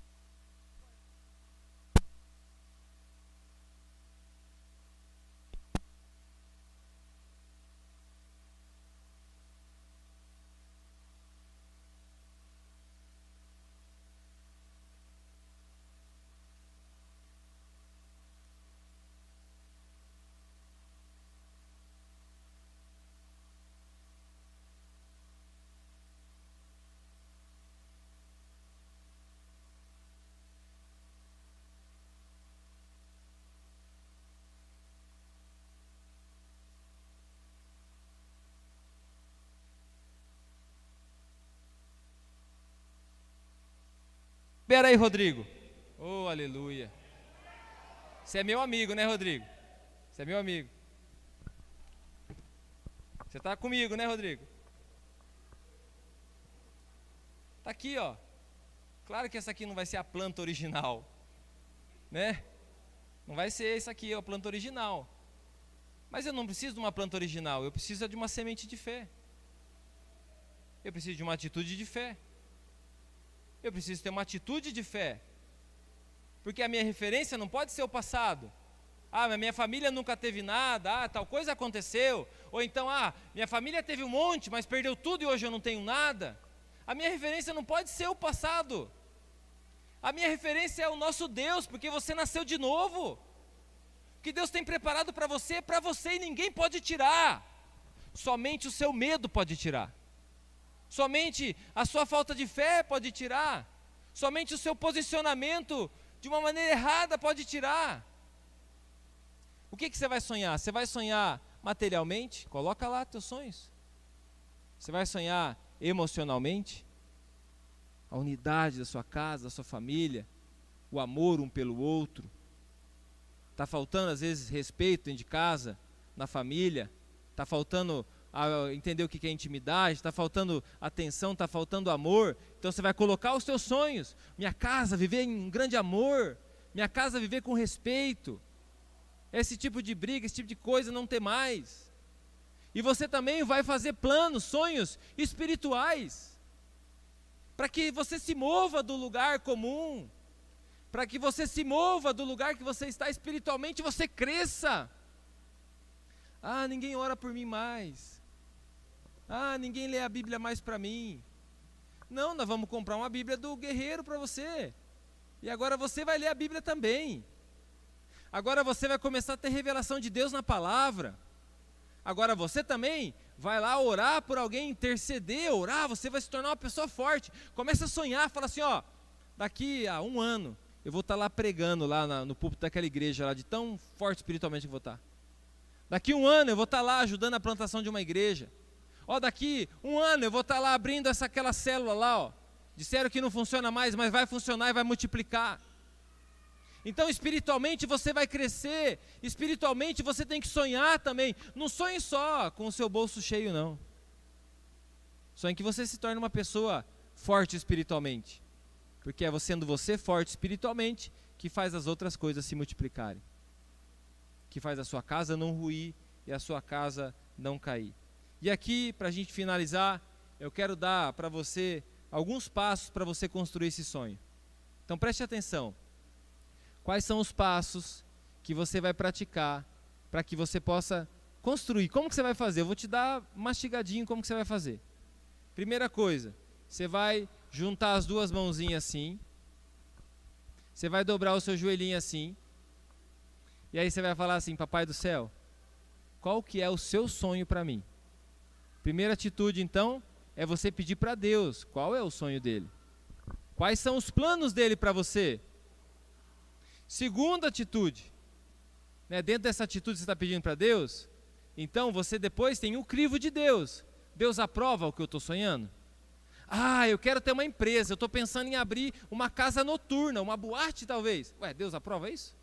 espera aí, Rodrigo. Oh, aleluia. Você é meu amigo, né, Rodrigo? Você é meu amigo. Você está comigo, né, Rodrigo? Está aqui, ó. Claro que essa aqui não vai ser a planta original, né? Não vai ser essa aqui, a planta original. Mas eu não preciso de uma planta original, eu preciso de uma semente de fé. Eu preciso de uma atitude de fé. Eu preciso ter uma atitude de fé. Porque a minha referência não pode ser o passado. Ah, mas minha família nunca teve nada, tal coisa aconteceu. Ou então, minha família teve um monte, mas perdeu tudo e hoje eu não tenho nada. A minha referência não pode ser o passado. A minha referência é o nosso Deus, porque você nasceu de novo. O que Deus tem preparado para você é para você e ninguém pode tirar. Somente o seu medo pode tirar. Somente a sua falta de fé pode tirar. Somente o seu posicionamento de uma maneira errada pode tirar. O que você vai sonhar? Você vai sonhar materialmente? Coloca lá teus sonhos. Você vai sonhar emocionalmente? A unidade da sua casa, da sua família, o amor um pelo outro. Está faltando às vezes respeito dentro de casa, na família. Está faltando entender o que é intimidade, está faltando atenção, está faltando amor. Então você vai colocar os teus sonhos. Minha casa, viver em um grande amor. Minha casa, viver com respeito. Esse tipo de briga, esse tipo de coisa não ter mais. E você também vai fazer planos, sonhos espirituais, para que você se mova do lugar comum, para que você se mova do lugar que você está espiritualmente, você cresça. Ninguém ora por mim mais. Ninguém lê a Bíblia mais para mim. Não, nós vamos comprar uma Bíblia do guerreiro para você. E agora você vai ler a Bíblia também. Agora você vai começar a ter revelação de Deus na palavra. Agora você também vai lá orar por alguém, interceder, orar, você vai se tornar uma pessoa forte. Começa a sonhar, fala assim, daqui a 1 ano, eu vou estar lá pregando lá no púlpito daquela igreja lá, de tão forte espiritualmente que eu vou estar. Daqui 1 ano eu vou estar lá ajudando a plantação de uma igreja. Daqui 1 ano eu vou estar lá abrindo aquela célula lá, Disseram que não funciona mais, mas vai funcionar e vai multiplicar. Então espiritualmente você vai crescer, espiritualmente você tem que sonhar também. Não sonhe só com o seu bolso cheio, não. Sonhe que você se torne uma pessoa forte espiritualmente. Porque é sendo você forte espiritualmente que faz as outras coisas se multiplicarem. Que faz a sua casa não ruir e a sua casa não cair. E aqui, para a gente finalizar, eu quero dar para você alguns passos para você construir esse sonho. Então preste atenção. Quais são os passos que você vai praticar para que você possa construir? Como que você vai fazer? Eu vou te dar mastigadinho como que você vai fazer. Primeira coisa, você vai juntar as duas mãozinhas assim. Você vai dobrar o seu joelhinho assim. E aí você vai falar assim: Papai do céu, qual que é o seu sonho para mim? Primeira atitude então é você pedir para Deus qual é o sonho dele. Quais são os planos dele para você? Segunda atitude, dentro dessa atitude que você está pedindo para Deus, então você depois tem o crivo de Deus. Deus aprova o que eu estou sonhando? Eu quero ter uma empresa, eu estou pensando em abrir uma casa noturna, uma boate talvez. Deus aprova isso?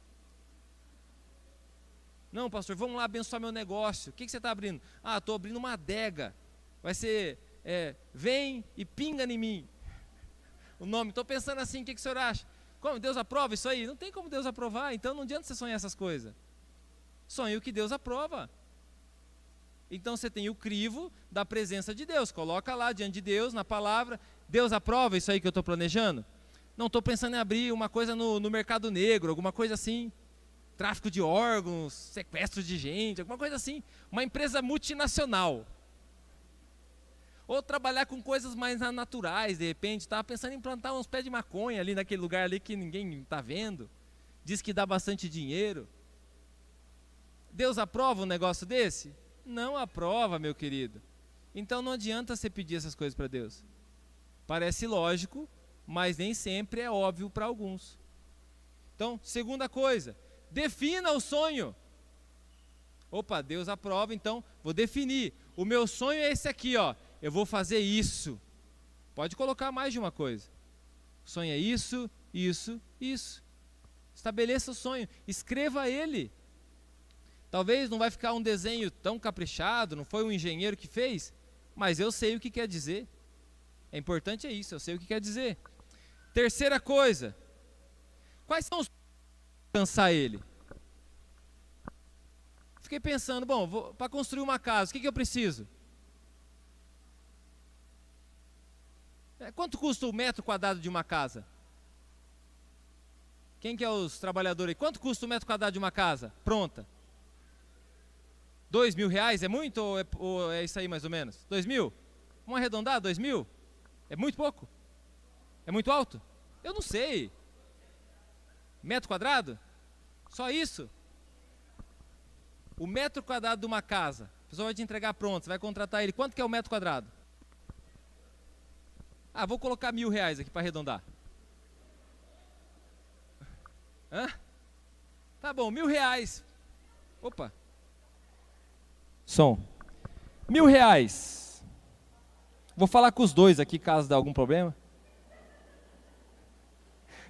Não, pastor, vamos lá abençoar meu negócio. O que você está abrindo? Estou abrindo uma adega. Vai ser, vem e pinga em mim. O nome, estou pensando assim, o que o senhor acha? Como, Deus aprova isso aí? Não tem como Deus aprovar, então não adianta você sonhar essas coisas. Sonhe o que Deus aprova. Então você tem o crivo da presença de Deus. Coloca lá diante de Deus, na palavra. Deus aprova isso aí que eu estou planejando? Não, estou pensando em abrir uma coisa no mercado negro, alguma coisa assim. Tráfico de órgãos, sequestro de gente, alguma coisa assim. Uma empresa multinacional. Ou trabalhar com coisas mais naturais, de repente. Estava pensando em plantar uns pés de maconha ali naquele lugar ali que ninguém está vendo. Diz que dá bastante dinheiro. Deus aprova um negócio desse? Não aprova, meu querido. Então não adianta você pedir essas coisas para Deus. Parece lógico, mas nem sempre é óbvio para alguns. Então, segunda coisa, defina o sonho. Deus aprova, então vou definir. O meu sonho é esse aqui, eu vou fazer isso. Pode colocar mais de uma coisa. O sonho é isso, isso, isso. Estabeleça o sonho, escreva ele. Talvez não vai ficar um desenho tão caprichado, não foi um engenheiro que fez, mas eu sei o que quer dizer. É importante isso, eu sei o que quer dizer. Terceira coisa, quais são os para alcançar ele? Fiquei pensando, bom, para construir uma casa, o que eu preciso? Quanto custa o metro quadrado de uma casa? Quem que é os trabalhadores aí? Quanto custa o metro quadrado de uma casa? Pronta. R$2.000 é muito ou é isso aí mais ou menos? 2.000? Vamos arredondar, 2.000? É muito pouco? É muito alto? Eu não sei. Metro quadrado? Só isso? O metro quadrado de uma casa, a pessoa vai te entregar pronto, você vai contratar ele, quanto que é o metro quadrado? Ah, vou colocar R$1.000 aqui para arredondar. Hã? Tá bom, R$1.000. Opa. Som. R$1.000. Vou falar com os dois aqui, caso dê algum problema.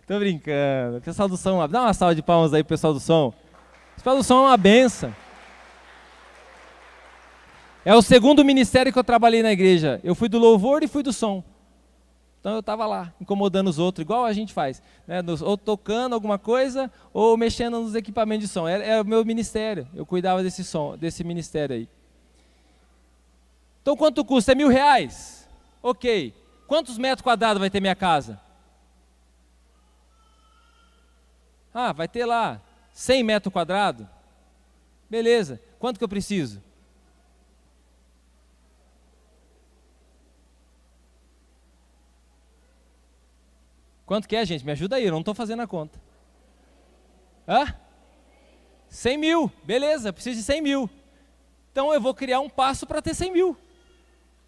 Tô brincando. Pessoal do som, dá uma salva de palmas aí pro pessoal do som. O pessoal do som é uma benção. É o segundo ministério que eu trabalhei na igreja. Eu fui do louvor e fui do som. Então eu estava lá, incomodando os outros, igual a gente faz, né? Ou tocando alguma coisa, ou mexendo nos equipamentos de som. Era o meu ministério, eu cuidava desse som, desse ministério aí. Então quanto custa? É R$1.000? Ok. Quantos metros quadrados vai ter minha casa? Ah, vai ter lá 100 metros quadrados? Beleza. Quanto que eu preciso? Quanto que é, gente? Me ajuda aí, eu não estou fazendo a conta. Hã? 100 mil, beleza, preciso de 100 mil. Então eu vou criar um passo para ter 100 mil.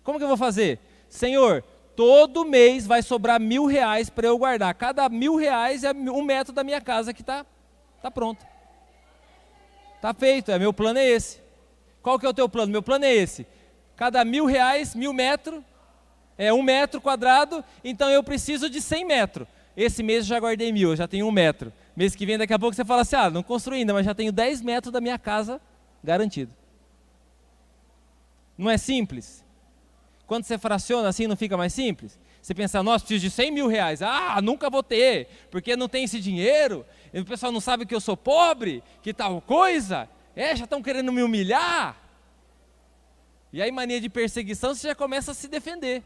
Como que eu vou fazer? Senhor, todo mês vai sobrar R$1.000 para eu guardar. Cada R$1.000 é 1 metro da minha casa que está pronto. Está feito, meu plano é esse. Qual que é o teu plano? Meu plano é esse. Cada R$1.000, 1.000 metros, é 1 metro quadrado, então eu preciso de 100 metros. Esse mês eu já guardei 1.000, eu já tenho 1 metro. Mês que vem, daqui a pouco você fala assim, não construí ainda, mas já tenho 10 metros da minha casa garantido. Não é simples? Quando você fraciona assim, não fica mais simples? Você pensa, nossa, preciso de R$100.000. Ah, nunca vou ter, porque não tem esse dinheiro. E o pessoal não sabe que eu sou pobre, que tal coisa. Já estão querendo me humilhar. E aí, mania de perseguição, você já começa a se defender.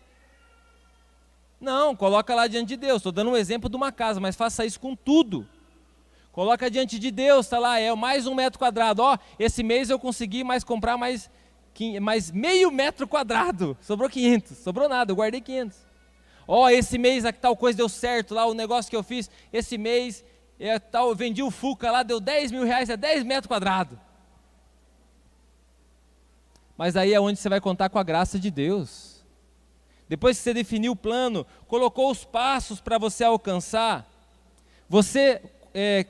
Não, coloca lá diante de Deus. Estou dando um exemplo de uma casa, mas faça isso com tudo. Coloca diante de Deus, está lá, é mais 1 metro quadrado. Esse mês eu consegui comprar mais meio metro quadrado. Sobrou 500, sobrou nada, eu guardei 500. Esse mês tal coisa deu certo lá, o negócio que eu fiz. Esse mês eu vendi o Fuca lá, deu R$10.000, é 10 metros quadrados. Mas aí é onde você vai contar com a graça de Deus. Depois que você definiu o plano, colocou os passos para você alcançar,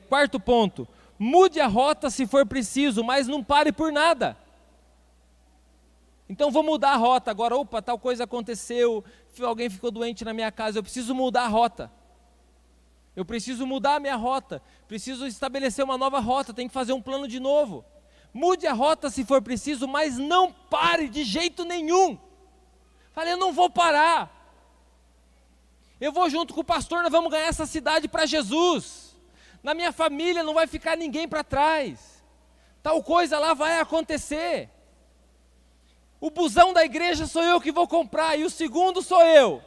quarto ponto, mude a rota se for preciso, mas não pare por nada. Então vou mudar a rota agora, tal coisa aconteceu, alguém ficou doente na minha casa, eu preciso mudar a rota. Eu preciso mudar a minha rota, preciso estabelecer uma nova rota, tenho que fazer um plano de novo. Mude a rota se for preciso, mas não pare de jeito nenhum. Falei, eu não vou parar. Eu vou junto com o pastor, nós vamos ganhar essa cidade para Jesus. Na minha família não vai ficar ninguém para trás. Tal coisa lá vai acontecer. O busão da igreja sou eu que vou comprar e o segundo sou eu.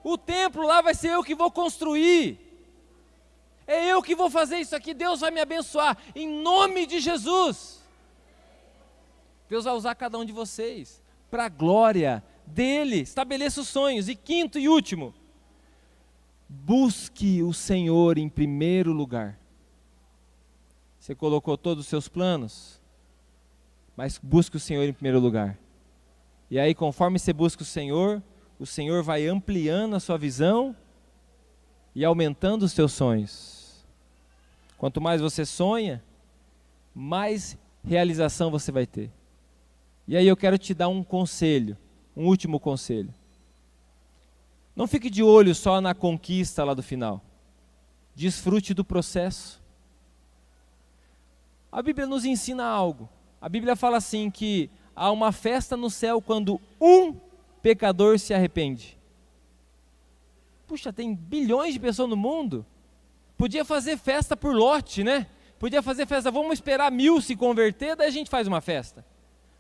O templo lá vai ser eu que vou construir. É eu que vou fazer isso aqui, Deus vai me abençoar, em nome de Jesus. Deus vai usar cada um de vocês, para a glória dEle. Estabeleça os sonhos. E quinto e último, busque o Senhor em primeiro lugar. Você colocou todos os seus planos, mas busque o Senhor em primeiro lugar. E aí, conforme você busca o Senhor vai ampliando a sua visão e aumentando os seus sonhos. Quanto mais você sonha, mais realização você vai ter. E aí eu quero te dar um conselho, um último conselho. Não fique de olho só na conquista lá do final. Desfrute do processo. A Bíblia nos ensina algo. A Bíblia fala assim que há uma festa no céu quando um pecador se arrepende. Puxa, tem bilhões de pessoas no mundo. Podia fazer festa por lote, né? Podia fazer festa, vamos esperar 1000 se converter, daí a gente faz uma festa.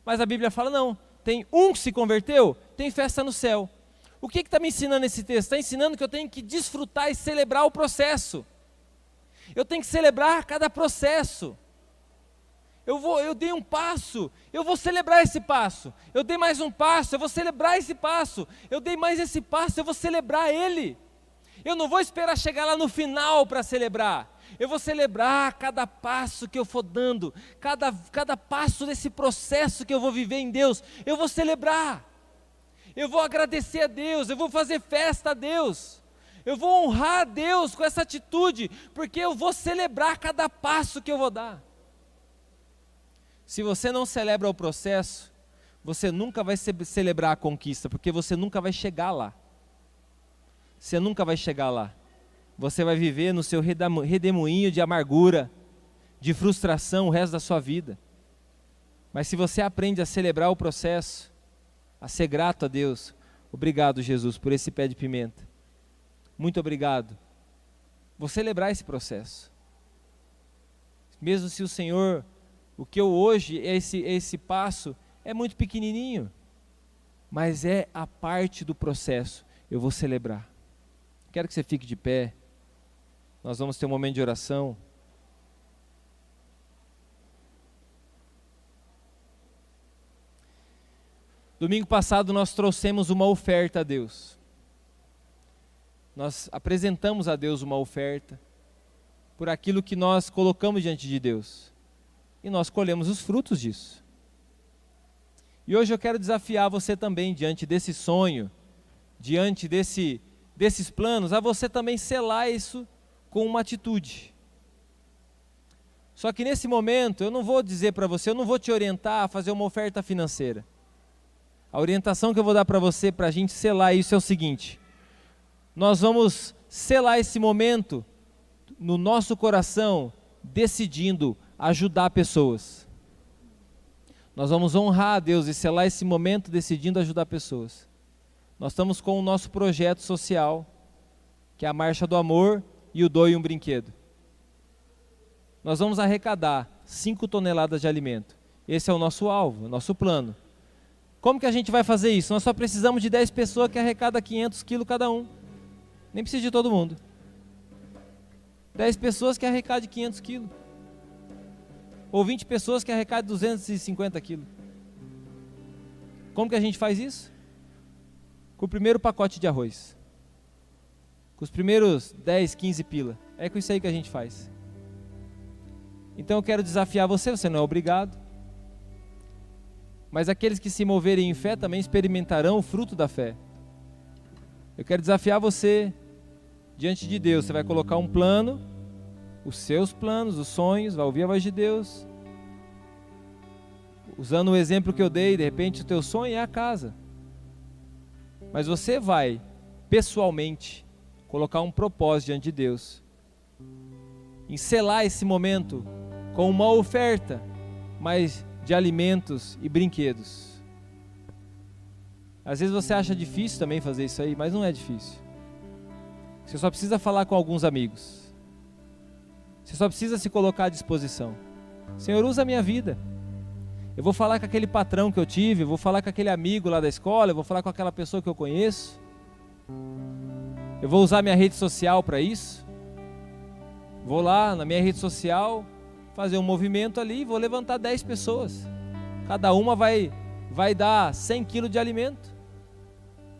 Mas a Bíblia fala não, tem um que se converteu, tem festa no céu. O que está me ensinando esse texto? Está ensinando que eu tenho que desfrutar e celebrar o processo. Eu tenho que celebrar cada processo. Eu dei um passo, eu vou celebrar esse passo. Eu dei mais um passo, eu vou celebrar esse passo. Eu dei mais esse passo, eu vou celebrar ele. Eu não vou esperar chegar lá no final para celebrar. Eu vou celebrar cada passo que eu for dando, cada passo desse processo que eu vou viver em Deus. Eu vou celebrar. Eu vou agradecer a Deus, eu vou fazer festa a Deus. Eu vou honrar a Deus com essa atitude, porque eu vou celebrar cada passo que eu vou dar. Se você não celebra o processo, você nunca vai celebrar a conquista, porque você nunca vai chegar lá. Você nunca vai chegar lá. Você vai viver no seu redemoinho de amargura, de frustração o resto da sua vida. Mas se você aprende a celebrar o processo, a ser grato a Deus, obrigado, Jesus, por esse pé de pimenta. Muito obrigado. Vou celebrar esse processo. Mesmo se o Senhor, o que eu hoje, esse passo, é muito pequenininho, mas é a parte do processo, eu vou celebrar. Quero que você fique de pé, nós vamos ter um momento de oração. Domingo passado nós trouxemos uma oferta a Deus. Nós apresentamos a Deus uma oferta por aquilo que nós colocamos diante de Deus. E nós colhemos os frutos disso. E hoje eu quero desafiar você também, diante desse sonho, diante desses planos, a você também selar isso com uma atitude. Só que nesse momento, eu não vou dizer para você, eu não vou te orientar a fazer uma oferta financeira. A orientação que eu vou dar para você, para a gente selar isso, é o seguinte: nós vamos selar esse momento no nosso coração, decidindo ajudar pessoas. Nós vamos honrar a Deus e selar esse momento decidindo ajudar pessoas. Nós estamos com o nosso projeto social, que é a Marcha do Amor e o Doe um Brinquedo. Nós vamos arrecadar 5 toneladas de alimento. Esse é o nosso alvo, o nosso plano. Como que a gente vai fazer isso? Nós só precisamos de 10 pessoas que arrecadam 500 quilos cada um. Nem precisa de todo mundo. 10 pessoas que arrecadam 500 quilos. Ou 20 pessoas que arrecadam 250 quilos. Como que a gente faz isso? Com o primeiro pacote de arroz. Com os primeiros 10, 15 pila. É com isso aí que a gente faz. Então eu quero desafiar você não é obrigado. Mas aqueles que se moverem em fé também experimentarão o fruto da fé. Eu quero desafiar você diante de Deus. Você vai colocar um plano, os seus planos, os sonhos, vai ouvir a voz de Deus. Usando o exemplo que eu dei, de repente o teu sonho é a casa. Mas você vai, pessoalmente, colocar um propósito diante de Deus. Em selar esse momento com uma oferta, mas de alimentos e brinquedos. Às vezes você acha difícil também fazer isso aí, mas não é difícil. Você só precisa falar com alguns amigos. Você só precisa se colocar à disposição. Senhor, usa a minha vida. Eu vou falar com aquele patrão que eu tive, eu vou falar com aquele amigo lá da escola, eu vou falar com aquela pessoa que eu conheço. Eu vou usar minha rede social para isso. Vou lá na minha rede social, fazer um movimento ali, vou levantar 10 pessoas. Cada uma vai dar 100 quilos de alimento.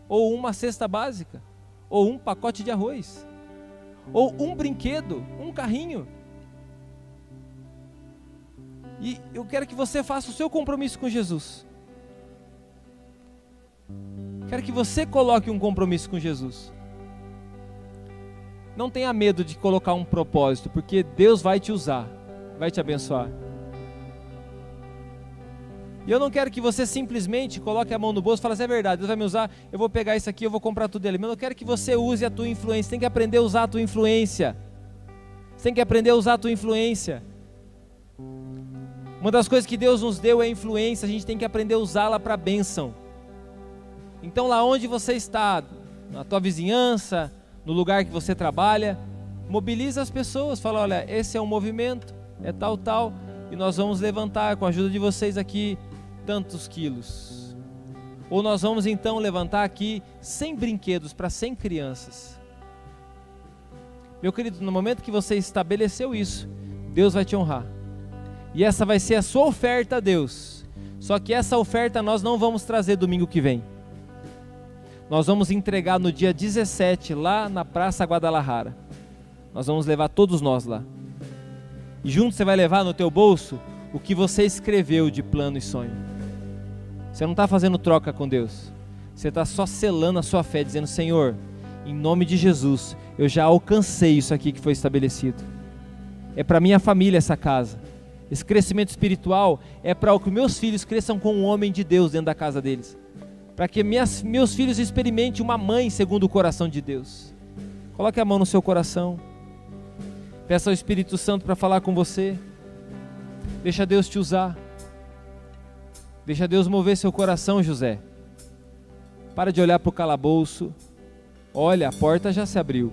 Ou uma cesta básica. Ou um pacote de arroz. Ou um brinquedo, um carrinho. E eu quero que você faça o seu compromisso com Jesus. Quero que você coloque um compromisso com Jesus. Não tenha medo de colocar um propósito, porque Deus vai te usar, vai te abençoar. E eu não quero que você simplesmente coloque a mão no bolso e fale assim, é verdade, Deus vai me usar, eu vou pegar isso aqui, eu vou comprar tudo dele. Mas eu quero que você use a tua influência, você tem que aprender a usar a tua influência. Você tem que aprender a usar a tua influência. Uma das coisas que Deus nos deu é influência, a gente tem que aprender a usá-la para a bênção. Então lá onde você está, na tua vizinhança, no lugar que você trabalha, mobiliza as pessoas, fala, olha, esse é um movimento, é tal, e nós vamos levantar com a ajuda de vocês aqui tantos quilos. Ou nós vamos então levantar aqui 100 brinquedos para 100 crianças. Meu querido, no momento que você estabeleceu isso, Deus vai te honrar. E essa vai ser a sua oferta a Deus. Só que essa oferta nós não vamos trazer domingo que vem. Nós vamos entregar no dia 17 lá na Praça Guadalajara. Nós vamos levar todos nós lá. E junto você vai levar no teu bolso o que você escreveu de plano e sonho. Você não está fazendo troca com Deus. Você está só selando a sua fé, dizendo, Senhor, em nome de Jesus, eu já alcancei isso aqui que foi estabelecido. É para minha família essa casa. Esse crescimento espiritual é para que meus filhos cresçam com um homem de Deus dentro da casa deles. Para que meus filhos experimentem uma mãe segundo o coração de Deus. Coloque a mão no seu coração. Peça ao Espírito Santo para falar com você. Deixa Deus te usar. Deixa Deus mover seu coração, José. Para de olhar para o calabouço. Olha, a porta já se abriu.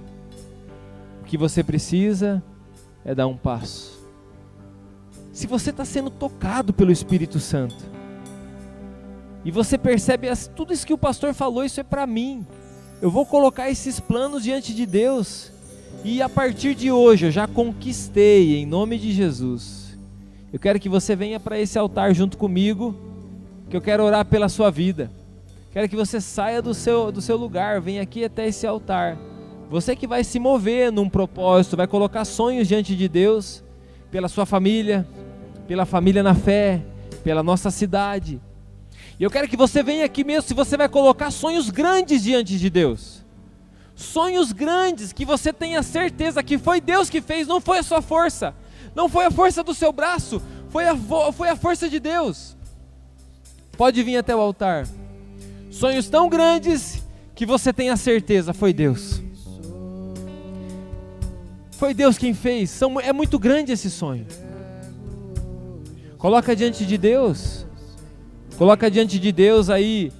O que você precisa é dar um passo. Se você está sendo tocado pelo Espírito Santo, e você percebe tudo isso que o pastor falou, isso é para mim. Eu vou colocar esses planos diante de Deus. E a partir de hoje eu já conquistei em nome de Jesus. Eu quero que você venha para esse altar junto comigo, que eu quero orar pela sua vida. Quero que você saia do seu lugar, venha aqui até esse altar. Você que vai se mover num propósito, vai colocar sonhos diante de Deus, pela sua família, pela família na fé, pela nossa cidade. E eu quero que você venha aqui mesmo, se você vai colocar sonhos grandes diante de Deus. Sonhos grandes que você tenha certeza que foi Deus que fez, não foi a sua força. Não foi a força do seu braço, foi a força de Deus. Pode vir até o altar. Sonhos tão grandes que você tenha certeza, foi Deus. Foi Deus quem fez, é muito grande esse sonho. Coloca diante de Deus. Coloca diante de Deus aí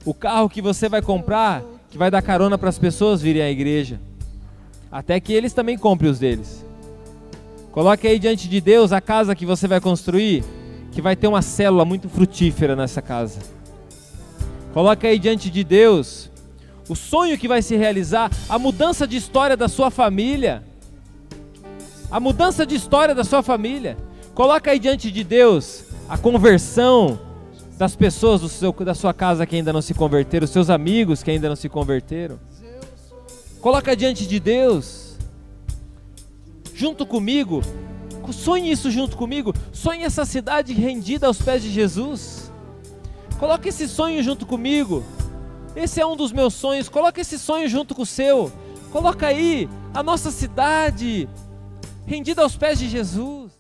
o carro que você vai comprar, que vai dar carona para as pessoas virem à igreja, até que eles também comprem os deles. Coloque aí diante de Deus a casa que você vai construir, que vai ter uma célula muito frutífera nessa casa. Coloque aí diante de Deus o sonho que vai se realizar, a mudança de história da sua família. A mudança de história da sua família. Coloca aí diante de Deus a conversão das pessoas da sua casa que ainda não se converteram, os seus amigos que ainda não se converteram. Coloca diante de Deus, junto comigo, sonhe isso junto comigo, sonhe essa cidade rendida aos pés de Jesus. Coloca esse sonho junto comigo, esse é um dos meus sonhos, coloca esse sonho junto com o seu. Coloca aí a nossa cidade rendida aos pés de Jesus.